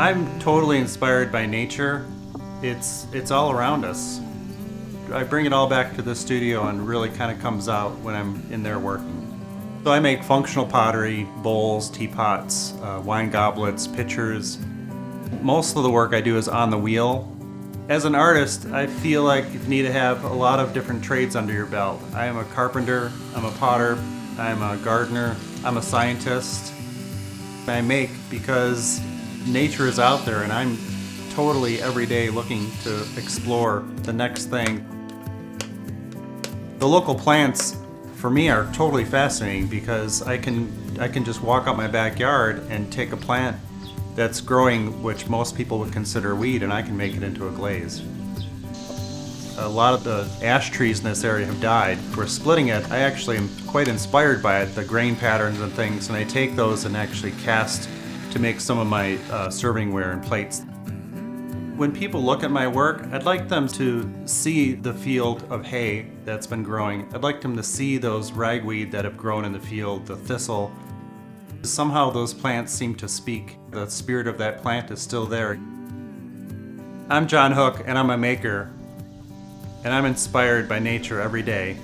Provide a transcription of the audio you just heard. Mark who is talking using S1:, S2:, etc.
S1: I'm totally inspired by nature. It's all around us. I bring it all back to the studio and really kind of comes out when I'm in there working. So I make functional pottery, bowls, teapots, wine goblets, pitchers. Most of the work I do is on the wheel. As an artist, I feel like you need to have a lot of different trades under your belt. I am a carpenter, I'm a potter, I'm a gardener, I'm a scientist. I make because nature is out there and I'm totally every day looking to explore the next thing. The local plants for me are totally fascinating because I can just walk out my backyard and take a plant that's growing, which most people would consider a weed, and I can make it into a glaze. A lot of the ash trees in this area have died. We're splitting it. I actually am quite inspired by it, the grain patterns and things, and I take those and actually cast to make some of my servingware and plates. When people look at my work, I'd like them to see the field of hay that's been growing. I'd like them to see those ragweed that have grown in the field, the thistle. Somehow those plants seem to speak. The spirit of that plant is still there. I'm Jon Hook, and I'm a maker, and I'm inspired by nature every day.